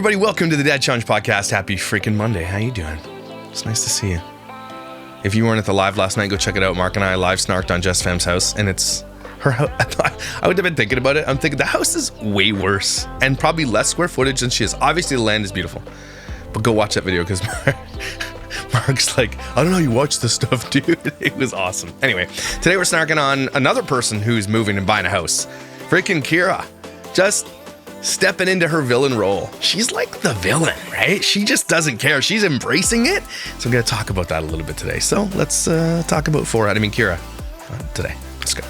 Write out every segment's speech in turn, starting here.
everybody, welcome to the Dad Challenge Podcast. Happy freaking Monday. How you doing? It's nice to see you. If you weren't at the live last night, go check it out. Mark and I live snarked on Jess Fam's house, and it's her house. I would have been thinking about it. I'm thinking the house is way worse and probably less square footage than she is. Obviously, the land is beautiful, but go watch that video because Mark's like, I don't know, you watch this stuff, dude. It was awesome. Anyway, today we're snarking on another person who's moving and buying a house. Freaking Kyra. Just stepping into her villain role. She's like the villain, right? She just doesn't care. She's embracing it. So I'm going to talk about that a little bit today. So let's talk about Kyra today. Let's go.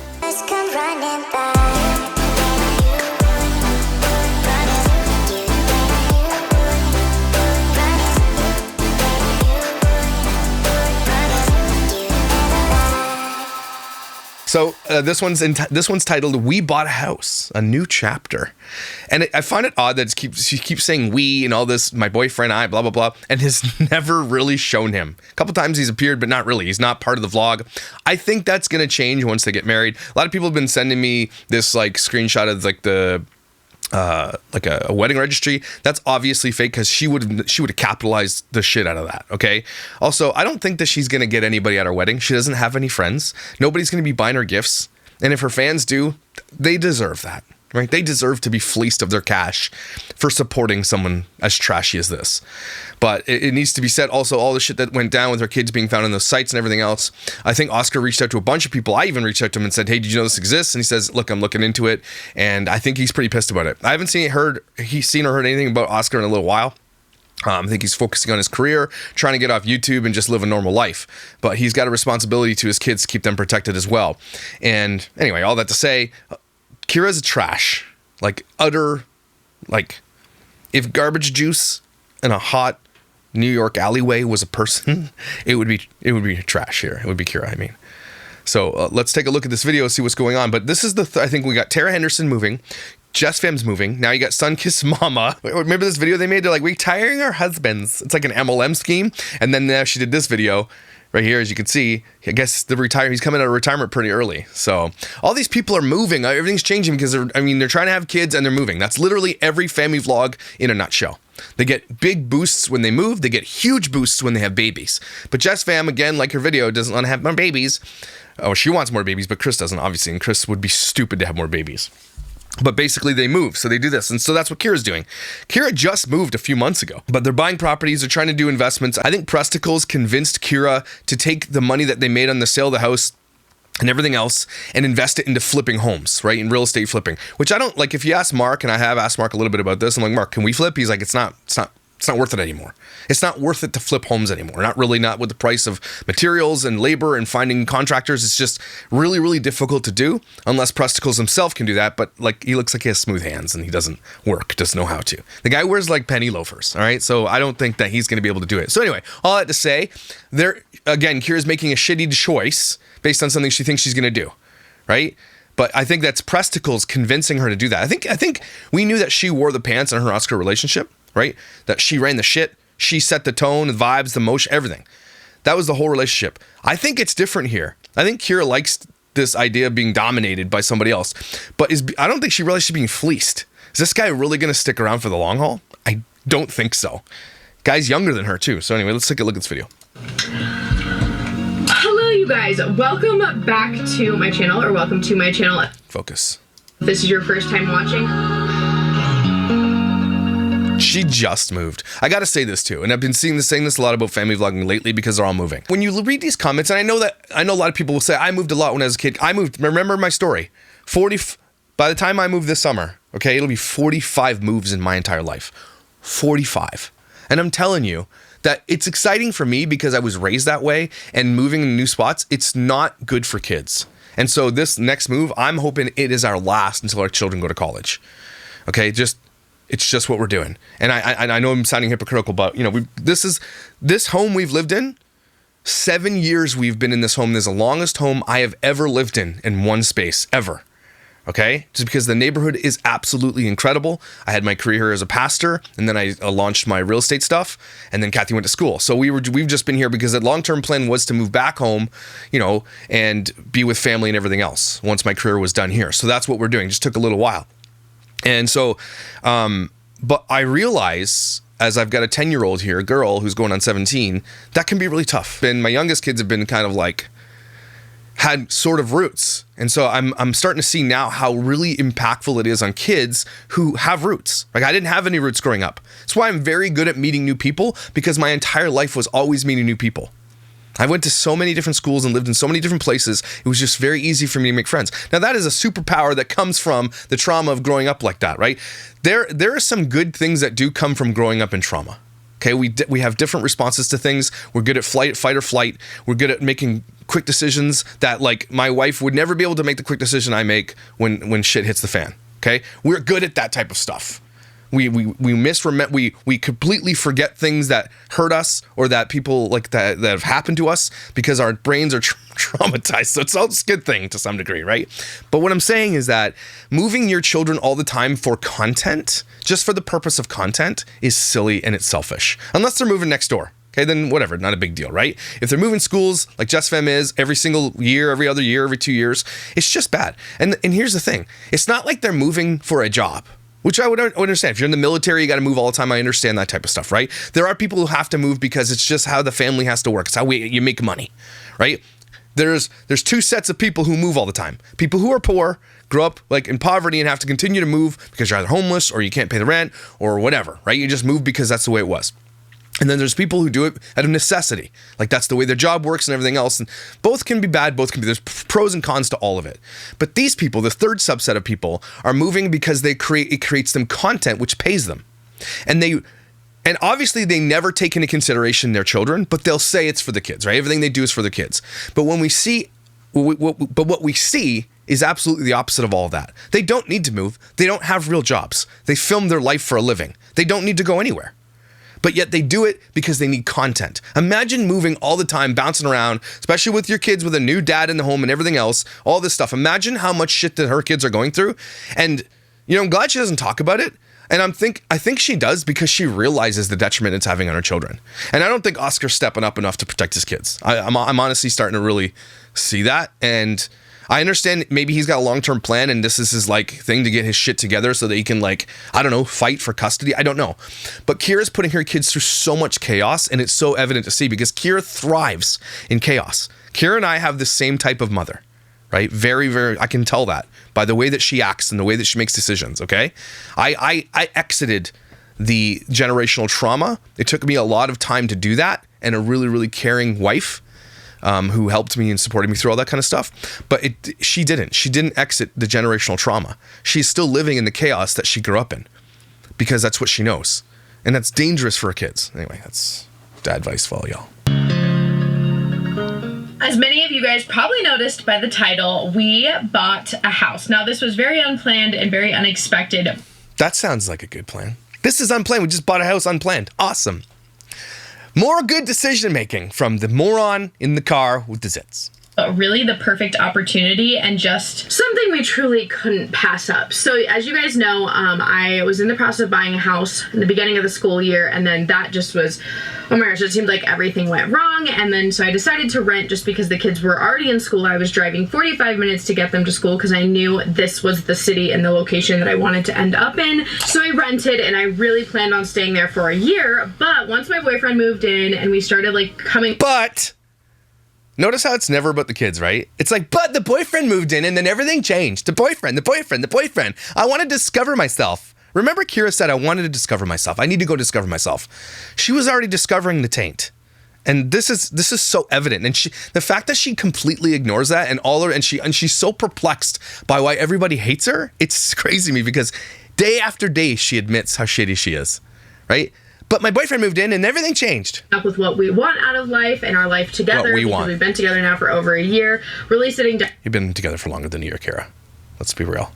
So this one's titled "We Bought a House: A New Chapter," and I find it odd that she keeps saying "we" and all this. My boyfriend, I, blah blah blah, and has never really shown him. A couple times he's appeared, but not really. He's not part of the vlog. I think that's gonna change once they get married. A lot of people have been sending me this like screenshot of like the like a wedding registry. That's obviously fake because she would have capitalized the shit out of that. Okay. Also, I don't think that she's gonna get anybody at her wedding. She doesn't have any friends. Nobody's gonna be buying her gifts. And if her fans do, they deserve that, right? They deserve to be fleeced of their cash for supporting someone as trashy as this. But it needs to be said also, all the shit that went down with her kids being found on those sites and everything else. I think Oscar reached out to a bunch of people. I even reached out to him and said, hey, did you know this exists? And he says, look, I'm looking into it. And I think he's pretty pissed about it. I haven't seen or heard anything about Oscar in a little while. I think he's focusing on his career, trying to get off YouTube and just live a normal life. But he's got a responsibility to his kids to keep them protected as well. And anyway, all that to say, Kyra's a trash. Like utter, like if garbage juice in a hot New York alleyway was a person, it would be trash here. It would be Kyra, I mean. So let's take a look at this video, see what's going on. But this is I think we got Tara Henderson moving. Jess Fam's moving. Now you got Sun Kiss Mama. Remember this video they made? They're like, retiring our husbands. It's like an MLM scheme. And then now she did this video right here, as you can see. I guess he's coming out of retirement pretty early. So all these people are moving. Everything's changing because they're trying to have kids and they're moving. That's literally every family vlog in a nutshell. They get big boosts when they move. They get huge boosts when they have babies. But Jess Fam, again, like her video, doesn't want to have more babies. Oh, she wants more babies, but Chris doesn't, obviously. And Chris would be stupid to have more babies. But basically they move, so they do this. And so that's what Kyra's doing. Kyra just moved a few months ago, but they're buying properties, they're trying to do investments. I think Presticles convinced Kyra to take the money that they made on the sale of the house and everything else and invest it into flipping homes, right? In real estate flipping, which I don't like. If you ask Mark, and I have asked Mark a little bit about this, I'm like, Mark, can we flip? He's like, it's not worth it anymore. It's not worth it to flip homes anymore. Not with the price of materials and labor and finding contractors. It's just really, really difficult to do unless Presticles himself can do that. But like, he looks like he has smooth hands and he doesn't know how to. The guy wears like penny loafers. All right. So I don't think that he's going to be able to do it. So anyway, all that to say, Kyra's making a shitty choice based on something she thinks she's going to do. Right. But I think that's Presticles convincing her to do that. I think we knew that she wore the pants in her Oscar relationship. Right? That she ran the shit. She set the tone, the vibes, the motion, everything. That was the whole relationship. I think it's different here. I think Kyra likes this idea of being dominated by somebody else. But I don't think she realizes she's being fleeced. Is this guy really going to stick around for the long haul? I don't think so. Guy's younger than her too. So anyway, let's take a look at this video. Hello, you guys. Welcome back to my channel, or welcome to my channel. Focus. If this is your first time watching. She just moved. I gotta say this too, and I've been saying this a lot about family vlogging lately because they're all moving. When you read these comments, and I know a lot of people will say, I moved a lot when I was a kid. Remember my story. By the time I moved this summer, okay, it'll be 45 moves in my entire life. 45. And I'm telling you that it's exciting for me because I was raised that way, and moving in new spots, it's not good for kids. And so this next move, I'm hoping it is our last until our children go to college. Okay, it's just what we're doing. And I know I'm sounding hypocritical, but this home we've lived in, 7 years we've been in this home. This is the longest home I have ever lived in one space, ever. Okay? Just because the neighborhood is absolutely incredible. I had my career here as a pastor, and then I launched my real estate stuff, and then Kathy went to school. So we've just been here because the long-term plan was to move back home, and be with family and everything else once my career was done here. So that's what we're doing. It just took a little while. And so But I realize, as I've got a 10-year-old here, a girl who's going on 17, that can be really tough. And my youngest kids have been kind of like, had sort of roots. And so I'm starting to see now how really impactful it is on kids who have roots. Like, I didn't have any roots growing up. That's why I'm very good at meeting new people, because my entire life was always meeting new people. I went to so many different schools and lived in so many different places. It was just very easy for me to make friends. Now, that is a superpower that comes from the trauma of growing up like that, right? There are some good things that do come from growing up in trauma. Okay, we have different responses to things. We're good at fight or flight. We're good at making quick decisions that, like, my wife would never be able to make the quick decision I make when shit hits the fan. Okay, we're good at that type of stuff. We completely forget things that hurt us or that people like that have happened to us because our brains are traumatized. So it's all a good thing to some degree, right? But what I'm saying is that moving your children all the time for content, just for the purpose of content, is silly and it's selfish. Unless they're moving next door. Okay, then whatever, not a big deal, right? If they're moving schools like Just Femme is every single year, every other year, every 2 years, it's just bad. And here's the thing. It's not like they're moving for a job. Which I would understand. If you're in the military, you got to move all the time. I understand that type of stuff, right? There are people who have to move because it's just how the family has to work. It's how you make money, right? There's two sets of people who move all the time. People who are poor, grow up like in poverty and have to continue to move because you're either homeless or you can't pay the rent or whatever, right? You just move because that's the way it was. And then there's people who do it out of necessity. Like, that's the way their job works and everything else. And both can be bad, both can be, there's pros and cons to all of it. But these people, the third subset of people, are moving because it creates them content which pays them. And obviously they never take into consideration their children, but they'll say it's for the kids, right? Everything they do is for the kids. But what we see is absolutely the opposite of all of that. They don't need to move. They don't have real jobs. They film their life for a living. They don't need to go anywhere. But yet they do it because they need content. Imagine moving all the time, bouncing around, especially with your kids with a new dad in the home and everything else, all this stuff. Imagine how much shit that her kids are going through. And, I'm glad she doesn't talk about it. And I think she does because she realizes the detriment it's having on her children. And I don't think Oscar's stepping up enough to protect his kids. I'm honestly starting to really see that. And I understand maybe he's got a long-term plan and this is his thing to get his shit together so that he can fight for custody. I don't know. But Kyra's putting her kids through so much chaos, and it's so evident to see because Kyra thrives in chaos. Kyra and I have the same type of mother, right? Very, very, I can tell that by the way that she acts and the way that she makes decisions, okay? I exited the generational trauma. It took me a lot of time to do that, and a really, really caring wife who helped me and supported me through all that kind of stuff. But she didn't. She didn't exit the generational trauma. She's still living in the chaos that she grew up in because that's what she knows. And that's dangerous for her kids. Anyway, that's dad advice for all y'all. As many of you guys probably noticed by the title, we bought a house. Now, this was very unplanned and very unexpected. That sounds like a good plan. This is unplanned. We just bought a house unplanned. Awesome. More good decision making from the moron in the car with the zits. Really the perfect opportunity and just something we truly couldn't pass up. So as you guys know, I was in the process of buying a house in the beginning of the school year, and then that just was, oh my gosh, it seemed like everything went wrong. And then so I decided to rent just because the kids were already in school. I was driving 45 minutes to get them to school because I knew this was the city and the location that I wanted to end up in. So I rented, and I really planned on staying there for a year. But once my boyfriend moved in and we started coming... But... notice how it's never about the kids, right? It's like, but the boyfriend moved in and then everything changed. The boyfriend. I want to discover myself. Remember Kyra said, I wanted to discover myself. I need to go discover myself. She was already discovering the taint. And this is so evident. And the fact that she completely ignores that and she's so perplexed by why everybody hates her, it's crazy to me because day after day she admits how shitty she is, right? But my boyfriend moved in and everything changed. Up with what we want out of life and our life together. Because we've been together now for over a year. Really sitting down. You've been together for longer than a year, Kyra. Let's be real.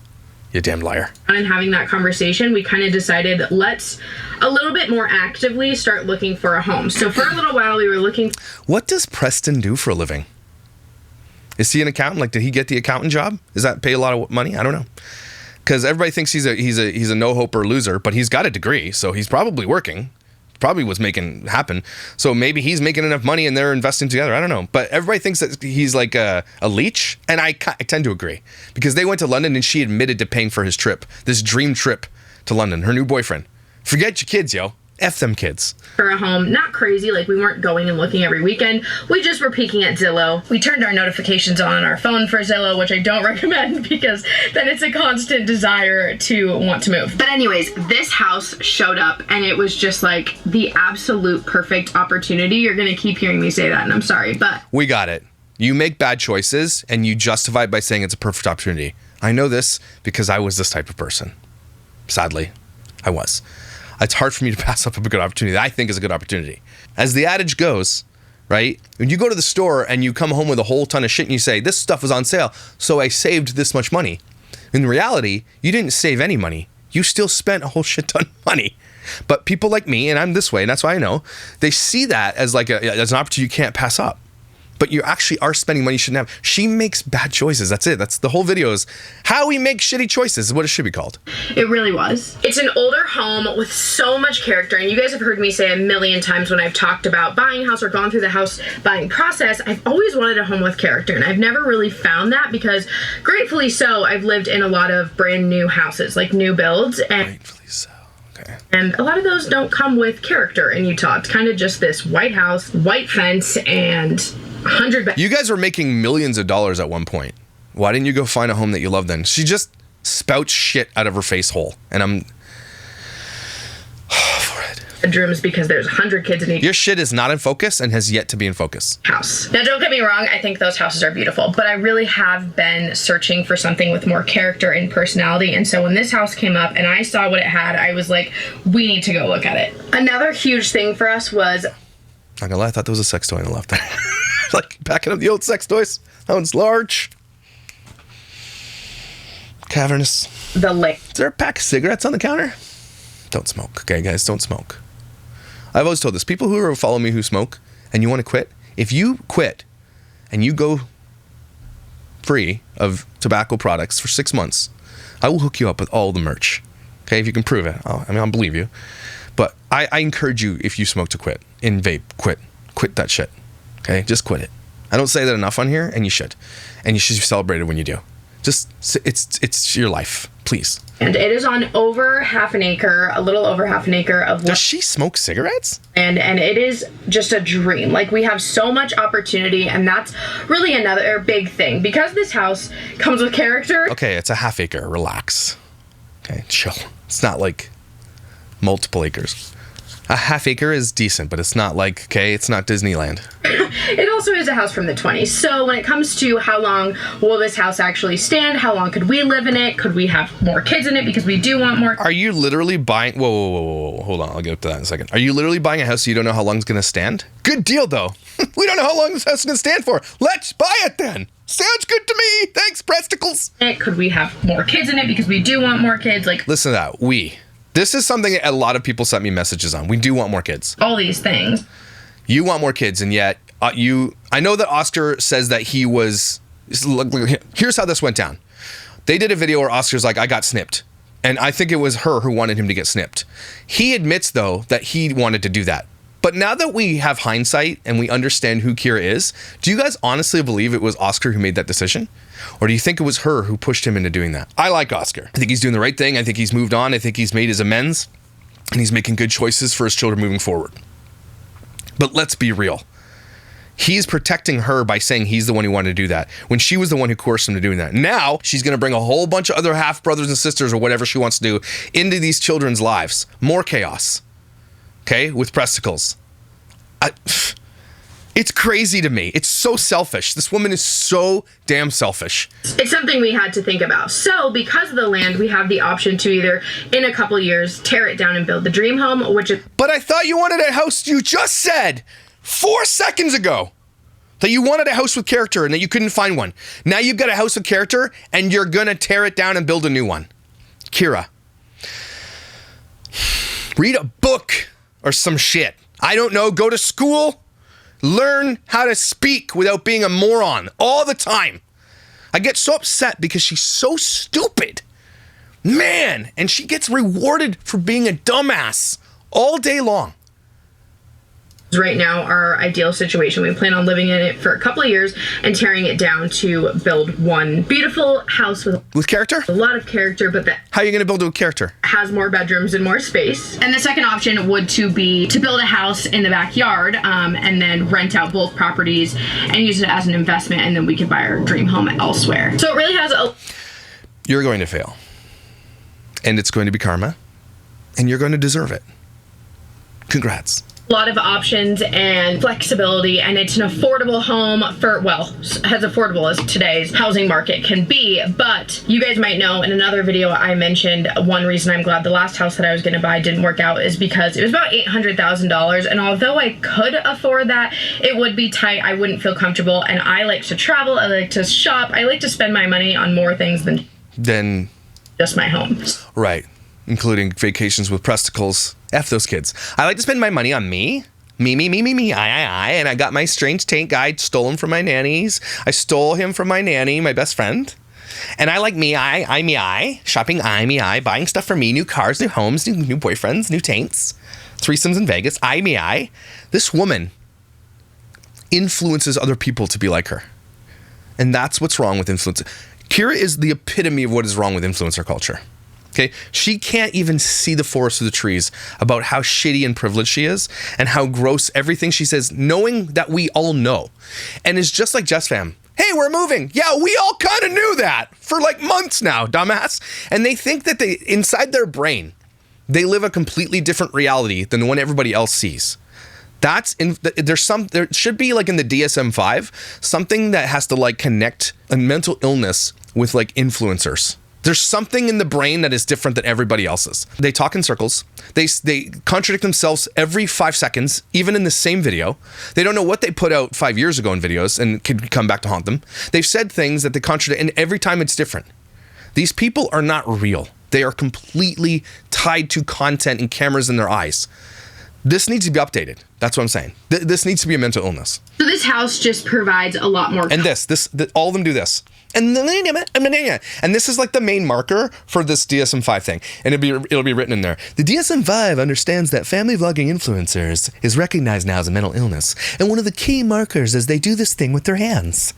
You damn liar. And having that conversation, we kind of decided let's a little bit more actively start looking for a home. So for a little while we were looking. What does Preston do for a living? Is he an accountant? Did he get the accountant job? Does that pay a lot of money? I don't know. Because everybody thinks he's a no-hoper loser, but he's got a degree, so he's probably working. Probably was making happen. So maybe he's making enough money and they're investing together. I don't know. But everybody thinks that he's like a leech. And I tend to agree. Because they went to London and she admitted to paying for his trip. This dream trip to London. Her new boyfriend Forget your kids, yo. F them kids. For a home, not crazy, like we weren't going and looking every weekend. We just were peeking at Zillow. We turned our notifications on our phone for Zillow, which I don't recommend because then it's a constant desire to want to move. But anyways, this house showed up and it was just like the absolute perfect opportunity. You're gonna keep hearing me say that and I'm sorry, but we got it. You make bad choices and you justify it by saying it's a perfect opportunity. I know this because I was this type of person. Sadly, I was. It's hard for me to pass up a good opportunity that I think is a good opportunity. As the adage goes, right? When you go to the store and you come home with a whole ton of shit and you say, this stuff was on sale, so I saved this much money. In reality, you didn't save any money. You still spent a whole shit ton of money. But people like me, and I'm this way, and that's why I know, they see that as like as an opportunity you can't pass up. But you actually are spending money you shouldn't have. She makes bad choices. That's it. That's the whole video is how we make shitty choices is what it should be called. It really was. It's an older home with so much character. And you guys have heard me say a million times when I've talked about buying a house or gone through the house buying process, I've always wanted a home with character. And I've never really found that because gratefully so, I've lived in a lot of brand new houses, like new builds. And gratefully so. Okay. And a lot of those don't come with character in Utah. It's kind of just this white house, white fence, and 100 You guys were making millions of dollars at one point. Why didn't you go find a home that you love then? She just spouts shit out of her face hole. And I'm for it. bedrooms because there's 100 kids in each Your shit is not in focus and has yet to be in focus. house. Now, don't get me wrong, I think those houses are beautiful, but I really have been searching for something with more character and personality. And so when this house came up and I saw what it had, I was like, we need to go look at it. Another huge thing for us was... Not gonna lie, I thought there was a sex toy on the left. Like backing up the old sex toys. That one's large. Cavernous. the lake. Is there a pack of cigarettes on the counter? Don't smoke, okay, guys? Don't smoke. I've always told this. People who follow me who smoke and you want to quit, if you quit and you go free of tobacco products for 6 months, I will hook you up with all the merch. Okay, if you can prove it. I'll believe you. But I encourage you, if you smoke, to quit. In vape, quit. Quit that shit. Okay, just quit it. I don't say that enough on here, and you should. And you should be celebrated when you do. Just, it's your life, please. And it is on over half an acre, a little over half an acre of land. Does she smoke cigarettes? And it is just a dream. Like, we have so much opportunity, and that's really another big thing. Because this house comes with character. Okay, it's a half acre. Relax. Okay, chill. It's not like multiple acres. A half acre is decent, but it's not like, okay, it's not Disneyland. It also is a house from the 20s. So when it comes to how long will this house actually stand, how long could we live in it, could we have more kids in it because we do want more. Are you literally buying... Whoa. Hold on, I'll get up to that in a second. Are you literally buying a house so you don't know how long it's going to stand? Good deal, though. We don't know how long this house is going to stand for. Let's buy it then. Sounds good to me. Thanks, Presticles. Could we have more kids in it because we do want more kids? Like, listen to that. This is something a lot of people sent me messages on. We do want more kids. all these things. You want more kids, and yet I know that Oscar says that he was... Here's how this went down. They did a video where Oscar's like, I got snipped. And I think it was her who wanted him to get snipped. He admits, though, that he wanted to do that. But now that we have hindsight and we understand who Kyra is, do you guys honestly believe it was Oscar who made that decision? Or do you think it was her who pushed him into doing that? I like Oscar. I think he's doing the right thing. I think he's moved on. I think he's made his amends. And he's making good choices for his children moving forward. But let's be real. He's protecting her by saying he's the one who wanted to do that, when she was the one who coerced him to doing that. Now, she's going to bring a whole bunch of other half-brothers and sisters or whatever she wants to do into these children's lives. More chaos. Okay? With Presticles. It's crazy to me. It's so selfish. This woman is so damn selfish. It's something we had to think about. So because of the land, we have the option to either, in a couple years, tear it down and build the dream home, which is... But I thought you wanted a house. You just said 4 seconds ago that you wanted a house with character and that you couldn't find one. Now you've got a house with character and you're going to tear it down and build a new one. Kyra, read a book or some shit. I don't know. Go to school. Learn how to speak without being a moron all the time. I get so upset because she's so stupid. Man, and she gets rewarded for being a dumbass all day long. right now our ideal situation. We plan on living in it for a couple of years and tearing it down to build one beautiful house with character? A lot of character, but that how are you going to build it with character? Has more bedrooms and more space. And the second option would be to build a house in the backyard and then rent out both properties and use it as an investment, and then we could buy our dream home elsewhere. So it really has a... You're going to fail. And it's going to be karma. And you're going to deserve it. Congrats. A lot of options and flexibility, and it's an affordable home for, well, as affordable as today's housing market can be. But you guys might know in another video I mentioned one reason I'm glad the last house that I was going to buy didn't work out is because it was about $800,000, and although I could afford that, it would be tight. I wouldn't feel comfortable, and I like to travel, I like to shop, I like to spend my money on more things than just my home. Right. Including vacations with Presticles. F those kids. I like to spend my money on me. Me, I. And I got my strange tank guy, stole him from my nannies. I stole him from my nanny, my best friend. And I like me, I. Shopping, I. Buying stuff for me, new cars, new homes, new boyfriends, new tanks. Threesomes in Vegas, I. This woman influences other people to be like her. And that's what's wrong with influence. Kyra is the epitome of what is wrong with influencer culture. Okay, she can't even see the forest through the trees about how shitty and privileged she is and how gross everything she says, knowing that we all know. And it's just like Jess fam. Hey, we're moving. Yeah, we all kind of knew that for like months now, dumbass. And they think that they, inside their brain, they live a completely different reality than the one everybody else sees. There should be like in the DSM-5, something that has to like connect a mental illness with like influencers. There's something in the brain that is different than everybody else's. They talk in circles. They contradict themselves every 5 seconds, even in the same video. They don't know what they put out 5 years ago in videos and can come back to haunt them. They've said things that they contradict, and every time it's different. These people are not real. They are completely tied to content and cameras in their eyes. This needs to be updated. That's what I'm saying. This needs to be a mental illness. So this house just provides a lot more. And all of them do this. And this is like the main marker for this DSM-5 thing. And it'll be written in there. The DSM-5 understands that family vlogging influencers is recognized now as a mental illness. And one of the key markers is they do this thing with their hands.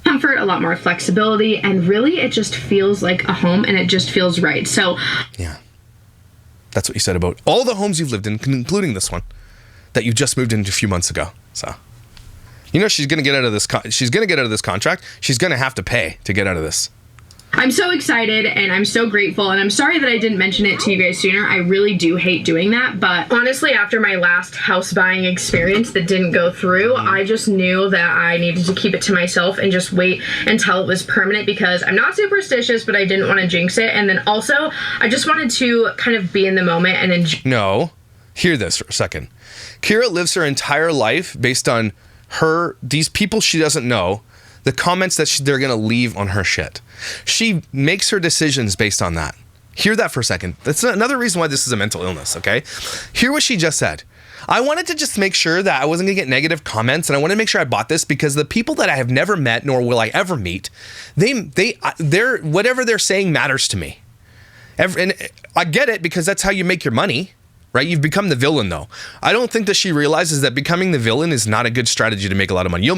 Comfort, a lot more flexibility, and really it just feels like a home, and it just feels right. So yeah. That's what you said about all the homes you've lived in, including this one that you just moved into a few months ago. So, you know, she's going to get out of this. She's going to get out of this contract. She's going to have to pay to get out of this. I'm so excited and I'm so grateful, and I'm sorry that I didn't mention it to you guys sooner. I really do hate doing that, but honestly, after my last house buying experience that didn't go through, I just knew that I needed to keep it to myself and just wait until it was permanent, because I'm not superstitious, but I didn't want to jinx it. And then also, I just wanted to kind of be in the moment and enjoy. No, hear this for a second. Kyra lives her entire life based on these people she doesn't know, the comments that they're going to leave on her shit. She makes her decisions based on that. Hear that for a second. That's another reason why this is a mental illness, okay? Hear what she just said. I wanted to just make sure that I wasn't going to get negative comments, and I wanted to make sure I bought this because the people that I have never met, nor will I ever meet, they're whatever they're saying matters to me. And I get it, because that's how you make your money. Right? You've become the villain, though. I don't think that she realizes that becoming the villain is not a good strategy to make a lot of money.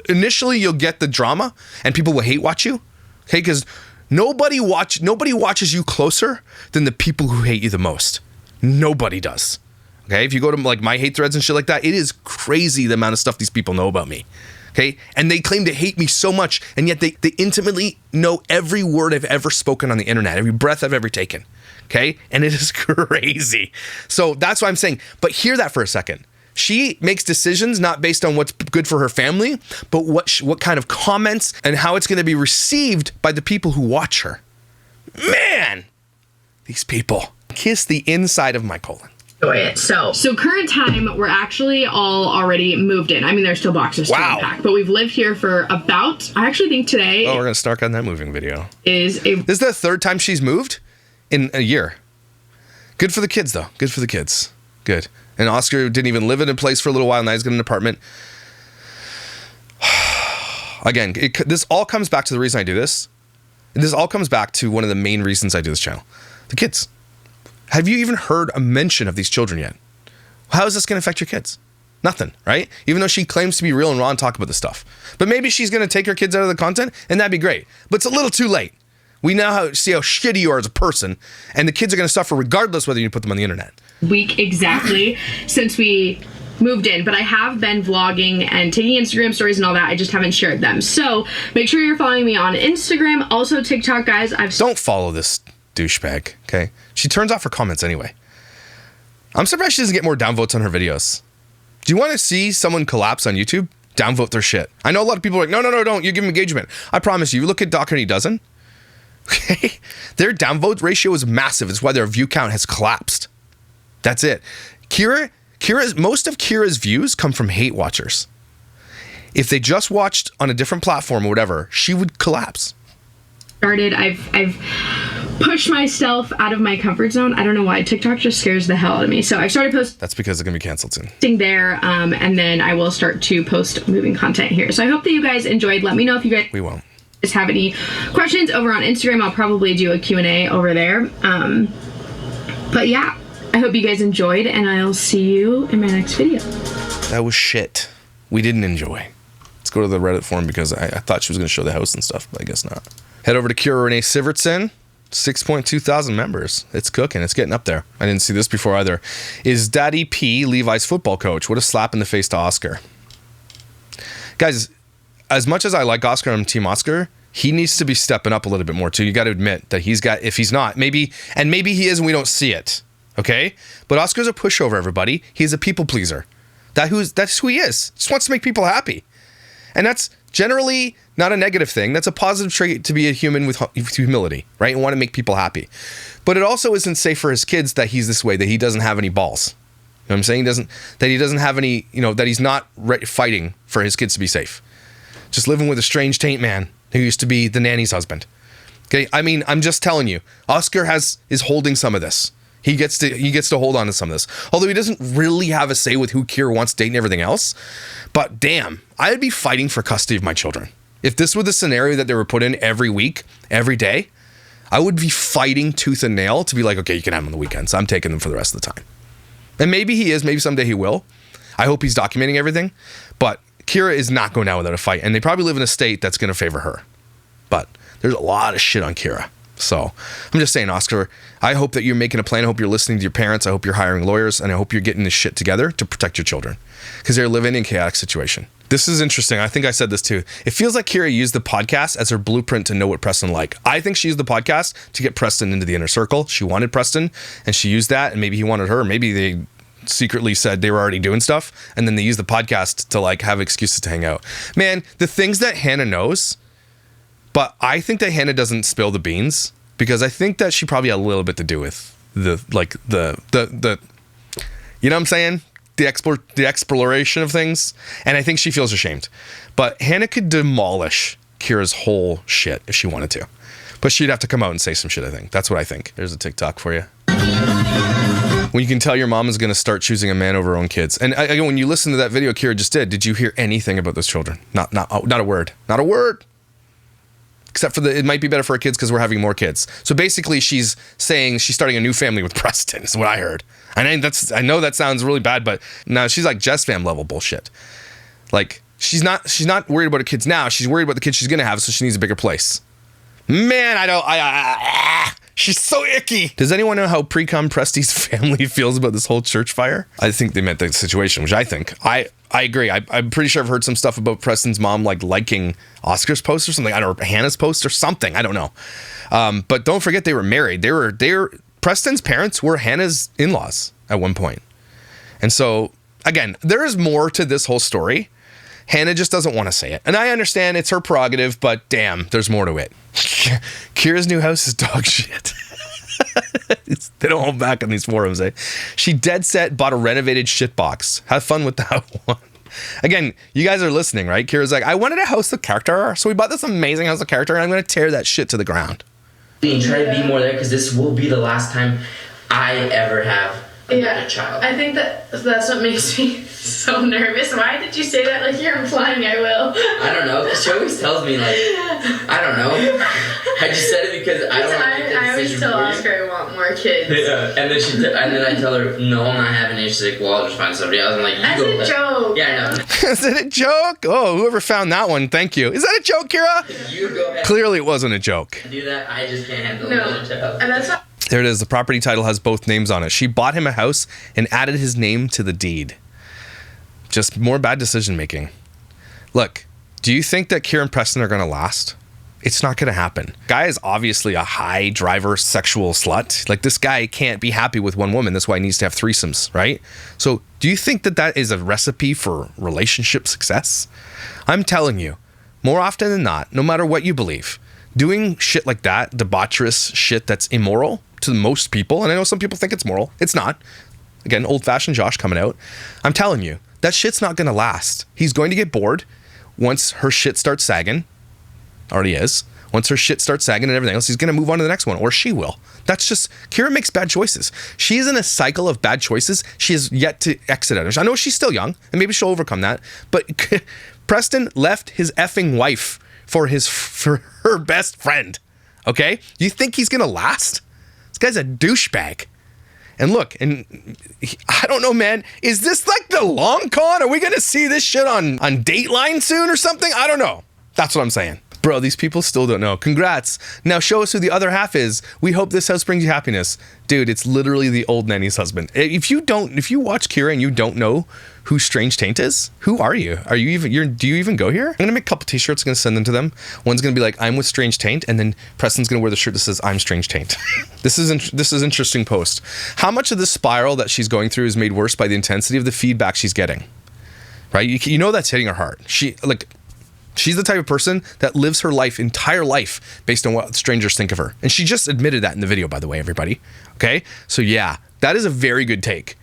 Initially you'll get the drama and people will hate watch you. Okay? Because nobody watches you closer than the people who hate you the most. Nobody does. Okay? If you go to like my hate threads and shit like that, it is crazy the amount of stuff these people know about me. Okay? And they claim to hate me so much, and yet they intimately know every word I've ever spoken on the internet, every breath I've ever taken. Okay? And it is crazy. So that's why I'm saying, but hear that for a second. She makes decisions not based on what's good for her family, but what kind of comments and how it's going to be received by the people who watch her. Man, these people. Kiss the inside of my colon. Enjoy it. So current time, we're actually all already moved in. I mean, there's still boxes to unpack, but we've lived here for about, I actually think today. Oh, we're going to start on that moving video. This is the third time she's moved in a year. Good for the kids, though. Good for the kids. Good. And Oscar didn't even live in a place for a little while. Now he's got an apartment. Again, this all comes back to the reason I do this. This all comes back to one of the main reasons I do this channel. The kids. Have you even heard a mention of these children yet? How is this going to affect your kids? Nothing, right? Even though she claims to be real and raw and talk about this stuff. But maybe she's going to take her kids out of the content, and that'd be great. But it's a little too late. We now see how shitty you are as a person, and the kids are going to suffer regardless whether you put them on the internet. Week exactly since we moved in, but I have been vlogging and taking Instagram stories and all that. I just haven't shared them. So make sure you're following me on Instagram, also TikTok, guys. Don't follow this douchebag, okay? She turns off her comments anyway. I'm surprised she doesn't get more downvotes on her videos. Do you want to see someone collapse on YouTube? Downvote their shit. I know a lot of people are like, no, don't. You give them engagement. I promise you, look at Doc and he doesn't. Okay? Their downvote ratio is massive. It's why their view count has collapsed. That's it. Most of Kyra's views come from hate watchers. If they just watched on a different platform or whatever, she would collapse. I've pushed myself out of my comfort zone. I don't know why. TikTok just scares the hell out of me. So I've started posting. That's because it's going to be canceled soon. There, and then I will start to post moving content here. So I hope that you guys enjoyed. Let me know if you guys We won't. Just have any questions over on Instagram. I'll probably do a Q&A over there. But yeah, I hope you guys enjoyed, and I'll see you in my next video. That was shit. We didn't enjoy. Let's go to the Reddit forum because I thought she was going to show the house and stuff, but I guess not. Head over to Kyra Renee Sivertson. 6.2 thousand members. It's cooking. It's getting up there. I didn't see this before either. Is Daddy P Levi's football coach? What a slap in the face to Oscar. Guys, as much as I like Oscar and Team Oscar, he needs to be stepping up a little bit more too. You got to admit that if he's not, maybe he is and we don't see it. Okay? But Oscar's a pushover, everybody. He's a people pleaser. That's who he is. Just wants to make people happy. And that's generally not a negative thing. That's a positive trait to be a human with humility, right? And want to make people happy. But it also isn't safe for his kids that he's this way, that he doesn't have any balls. You know what I'm saying? That he doesn't have any, that he's not fighting for his kids to be safe. Just living with a strange taint man who used to be the nanny's husband. Okay? I mean, I'm just telling you, Oscar is holding some of this. He gets to hold on to some of this. Although he doesn't really have a say with who Kyra wants to date and everything else. But damn, I would be fighting for custody of my children. If this were the scenario that they were put in every week, every day, I would be fighting tooth and nail to be like, okay, you can have them on the weekends. I'm taking them for the rest of the time. And maybe he is. Maybe someday he will. I hope he's documenting everything. But Kyra is not going out without a fight. And they probably live in a state that's going to favor her. But there's a lot of shit on Kyra. So I'm just saying, Oscar, I hope that you're making a plan. I hope you're listening to your parents. I hope you're hiring lawyers. And I hope you're getting this shit together to protect your children. Because they're living in a chaotic situation. This is interesting. I think I said this too. It feels like Kyra used the podcast as her blueprint to know what Preston liked. I think she used the podcast to get Preston into the inner circle. She wanted Preston and she used that, and maybe he wanted her. Maybe they secretly said they were already doing stuff and then they used the podcast to have excuses to hang out. Man, the things that Hannah knows, but I think that Hannah doesn't spill the beans because I think that she probably had a little bit to do with the you know what I'm saying? The exploration of things, and I think she feels ashamed. But Hannah could demolish Kyra's whole shit if she wanted to, but she'd have to come out and say some shit. I think that's what I think. There's a TikTok for you. When you can tell your mom is going to start choosing a man over her own kids, and when you listen to that video Kyra just did you hear anything about those children? Not a word. Not a word. Except for it might be better for her kids because we're having more kids. So basically, she's saying she's starting a new family with Preston. Is what I heard. I know that sounds really bad, but no, she's like Jess fam level bullshit. Like she's not worried about her kids now. She's worried about the kids she's gonna have, so she needs a bigger place. Man, she's so icky. Does anyone know how pre-cum Presty's family feels about this whole church fire? I think they meant the situation, which I think. I agree. I'm pretty sure I've heard some stuff about Preston's mom liking Oscar's post or something. I don't know, Hannah's post or something. I don't know. But don't forget they were married. They were Preston's parents were Hannah's in-laws at one point. And so, again, there is more to this whole story. Hannah just doesn't want to say it. And I understand it's her prerogative, but damn, there's more to it. Kyra's new house is dog shit. They don't hold back on these forums, eh? She dead set bought a renovated shit box. Have fun with that one. Again, you guys are listening, right? Kyra's like, I wanted a house of character, so we bought this amazing house of character, and I'm going to tear that shit to the ground. And try to be more there, because this will be the last time I ever have another child. I think that's what makes me so nervous. Why did you say that like you're implying I will? I don't know, because she always tells me, I don't know. I just said it because I don't want to make I always tell Oscar I want more kids. Yeah, and then I tell her, no, I'm not having it. She's like, well, I'll just find somebody else. I'm like, That's a joke. Yeah, I know. Is it a joke? Oh, whoever found that one, thank you. Is that a joke, Kyra? You go ahead. Clearly it wasn't a joke. Do that. I just can't handle No, another child. and that's not. There it is. The property title has both names on it. She bought him a house and added his name to the deed. Just more bad decision making. Look, do you think that Kyra and Preston are going to last? It's not going to happen. Guy is obviously a high driver sexual slut. Like, this guy can't be happy with one woman. That's why he needs to have threesomes, right? So do you think that that is a recipe for relationship success? I'm telling you, more often than not, no matter what you believe, doing shit like that, debaucherous shit that's immoral to most people, and I know some people think it's moral, it's not. Again, old-fashioned Josh coming out. I'm telling you, that shit's not going to last. He's going to get bored once her shit starts sagging. Already is. Once her shit starts sagging and everything else, he's going to move on to the next one, or she will. That's just, Kyra makes bad choices. She is in a cycle of bad choices she has yet to exit out of. I know she's still young, and maybe she'll overcome that, but Preston left his effing wife for her best friend, okay? You think he's going to last? This guy's a douchebag. And look, I don't know, man, is this like the long con? Are we going to see this shit on Dateline soon or something? I don't know. That's what I'm saying. Bro, these people still don't know. Congrats. Now show us who the other half is. We hope this house brings you happiness. Dude, it's literally the old nanny's husband. If you watch Kyra and you don't know who Strange Taint is, who are you? Do you even go here? I'm gonna make a couple t-shirts, I'm gonna send them to them. One's gonna be like, I'm with Strange Taint, and then Preston's gonna wear the shirt that says, I'm Strange Taint. This is interesting post. How much of this spiral that she's going through is made worse by the intensity of the feedback she's getting? Right? You know that's hitting her heart. She's the type of person that lives her entire life based on what strangers think of her. And she just admitted that in the video, by the way, everybody. Okay? So yeah, that is a very good take.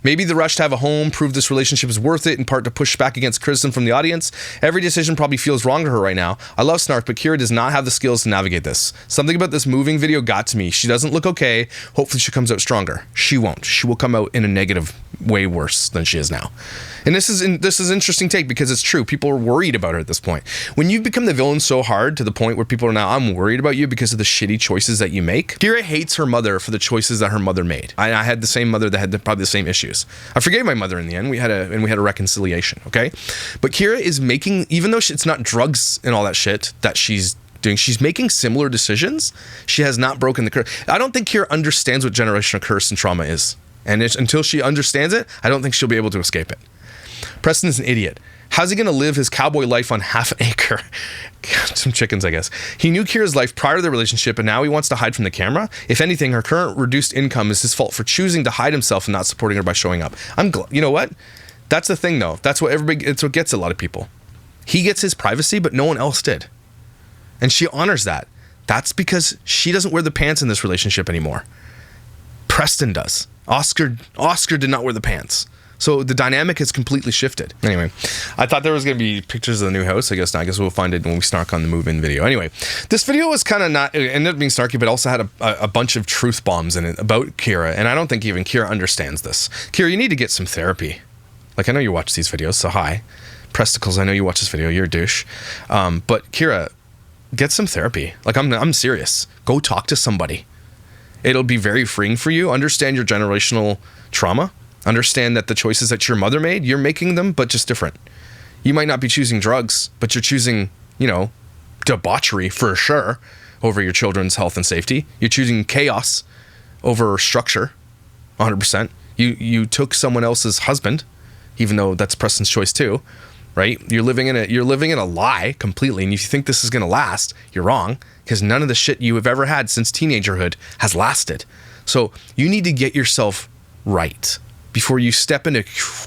Maybe the rush to have a home, prove this relationship is worth it, in part to push back against criticism from the audience. Every decision probably feels wrong to her right now. I love Snark, but Kyra does not have the skills to navigate this. Something about this moving video got to me. She doesn't look okay. Hopefully she comes out stronger. She won't. She will come out in a negative way worse than she is now. And this is an interesting take because it's true. People are worried about her at this point. When you've become the villain so hard to the point where people are now, I'm worried about you because of the shitty choices that you make. Kyra hates her mother for the choices that her mother made. I had the same mother that had probably the same issues. I forgave my mother in the end. We had a reconciliation, okay? But Kyra is making, even though it's not drugs and all that shit that she's doing, she's making similar decisions. She has not broken the curse. I don't think Kyra understands what generational curse and trauma is. And until she understands it, I don't think she'll be able to escape it. Preston's an idiot. How's he going to live his cowboy life on half an acre? Some chickens, I guess. He knew Kyra's life prior to the relationship, and now he wants to hide from the camera. If anything, her current reduced income is his fault for choosing to hide himself and not supporting her by showing up. You know what? That's the thing, though. It's what gets a lot of people. He gets his privacy, but no one else did. And she honors that. That's because she doesn't wear the pants in this relationship anymore. Preston does. Oscar did not wear the pants. So the dynamic has completely shifted. Anyway, I thought there was going to be pictures of the new house. I guess not. I guess we'll find it when we snark on the move-in video. Anyway, this video was kind of not, it ended up being snarky, but also had a bunch of truth bombs in it about Kyra. And I don't think even Kyra understands this. Kyra, you need to get some therapy. Like, I know you watch these videos, so hi. Presticles, I know you watch this video. You're a douche. But Kyra, get some therapy. Like, I'm serious. Go talk to somebody. It'll be very freeing for you. Understand your generational trauma. Understand that the choices that your mother made, you're making them, but just different. You might not be choosing drugs, but you're choosing, debauchery for sure over your children's health and safety. You're choosing chaos over structure, 100%. You took someone else's husband, even though that's Preston's choice too, right? You're living in a lie completely, and if you think this is going to last, you're wrong, because none of the shit you have ever had since teenagerhood has lasted. So you need to get yourself right before you step into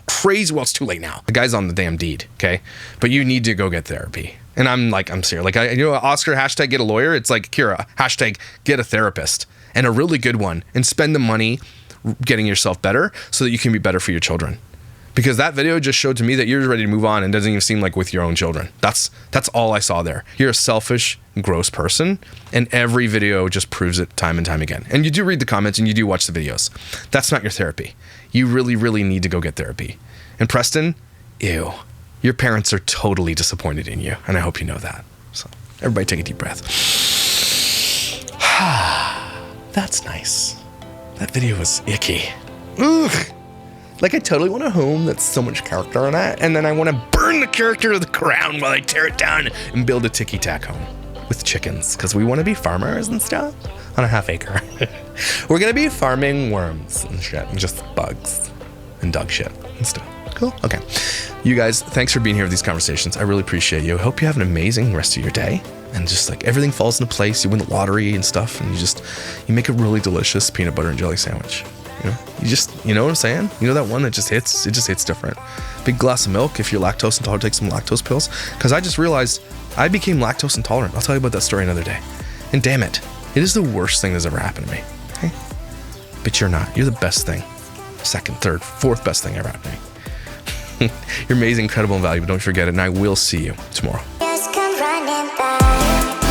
crazy. Well, it's too late now. The guy's on the damn deed, okay? But you need to go get therapy. And I'm serious. Like, Oscar, hashtag get a lawyer. It's like, Kyra, hashtag get a therapist, and a really good one, and spend the money getting yourself better so that you can be better for your children. Because that video just showed to me that you're ready to move on and doesn't even seem like with your own children. That's all I saw there. You're a selfish, gross person, and every video just proves it time and time again. And you do read the comments and you do watch the videos. That's not your therapy. You really, really need to go get therapy. And Preston, ew. Your parents are totally disappointed in you, and I hope you know that. So everybody take a deep breath. That's nice. That video was icky. Ugh. Like, I totally want a home that's so much character in it, and then I want to burn the character to the ground while I tear it down and build a ticky-tack home with chickens, because we want to be farmers and stuff on a half acre. We're going to be farming worms and shit, and just bugs and dog shit and stuff. Cool. Okay. You guys, thanks for being here with these conversations. I really appreciate you. I hope you have an amazing rest of your day. And just like everything falls into place. You win the lottery and stuff. And you make a really delicious peanut butter and jelly sandwich. You know what I'm saying? You know that one that just hits? It just hits different. Big glass of milk. If you're lactose intolerant, take some lactose pills. Because I just realized I became lactose intolerant. I'll tell you about that story another day. And damn it, it is the worst thing that's ever happened to me. Okay? But you're not. You're the best thing. Second, third, fourth best thing ever happened to me. You're amazing, incredible, and valuable. Don't forget it. And I will see you tomorrow. Just come running back.